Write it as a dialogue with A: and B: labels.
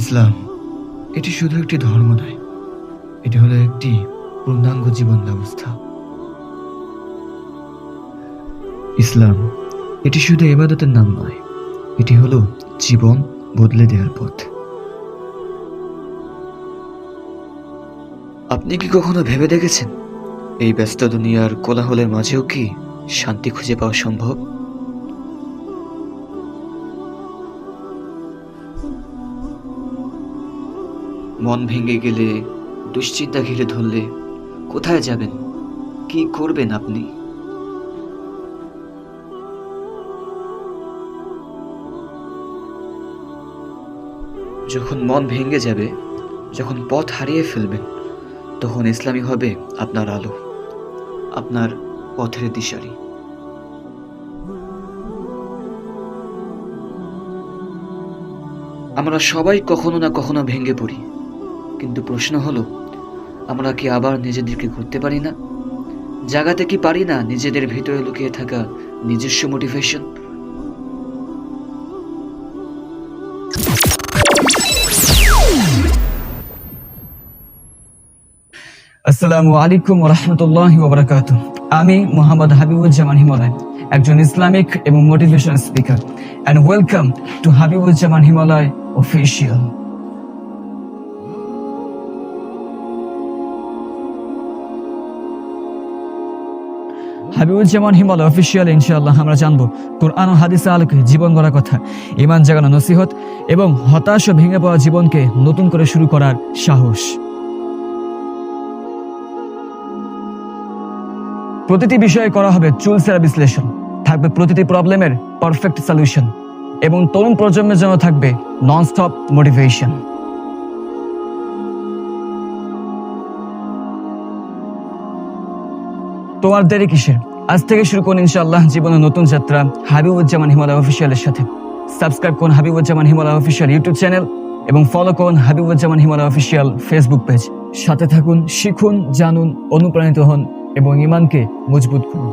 A: ইসলাম এটি শুধু একটি ধর্ম নয়, এটি হলো একটি পূর্ণাঙ্গ জীবন ব্যবস্থা। ইসলাম এটি শুধু ইবাদতের নাম নয়, এটি হলো জীবন বদলে দেওয়ার পথ। আপনি কি কখনো ভেবে দেখেছেন এই ব্যস্ত দুনিয়ার কোলাহলের মাঝেও কি শান্তি খুঁজে পাওয়া সম্ভব? মন ভেঙে গেলে, দুশ্চিন্তা ঘিরে ধরলে কোথায় যাবেন, কি করবেন আপনি? যখন মন ভেঙে যাবে, যখন পথ হারিয়ে ফেলবেন, তখন ইসলামই হবে আপনার আলো, আপনার পথের দিশারি। আমরা সবাই কখনো না কখনো ভেঙে পড়ি, কিন্তু প্রশ্ন হলো, আমরা কি আবার নিজেদেরকে ঘুরতে পারি না? জাগাতে কি পারি না নিজেদের ভিতরে লুকিয়ে থাকা নিজস্ব মোটিভেশন?
B: আসসালামু আলাইকুম ওয়া রাহমাতুল্লাহি ওয়া বারাকাতুহু। আমি মোহাম্মদ হাবিবুজ্জামান হিমালয়, একজন ইসলামিক এবং motivation speaker, and welcome to Habibuzzaman Himalay official. Habibuzzaman Himalay official ইনশাআল্লাহ আমরা জানবো কুরআন ও হাদিসের আলোকে জীবন গড়ার কথা, ঈমান জাগানো নসিহত এবং হতাশ ও ভেঙে পড়া জীবনকে নতুন করে শুরু করার সাহস। প্রতিটি বিষয়ে করা হবে চুলসেরা বিশ্লেষণ, থাকবে প্রতিটি প্রবলেমের পারফেক্ট সলিউশন এবং তরুণ প্রজন্মের জন্য থাকবে নন স্টপ মোটিভেশন। তোমার দেরি কিসের? আজ থেকে শুরু করুন ইনশাআল্লাহ জীবনের নতুন যাত্রা হাবিবুজ্জামান হিমালয় অফিসিয়ালের সাথে। সাবস্ক্রাইব করুন হাবিবুজ্জামান হিমালয় অফিসিয়াল ইউটিউব চ্যানেল এবং ফলো করুন হাবিবুজ্জামান হিমালয় অফিসিয়াল ফেসবুক পেজ। সাথে থাকুন, শিখুন, জানুন, অনুপ্রাণিত হন এবং ঈমানকে মজবুত করুন।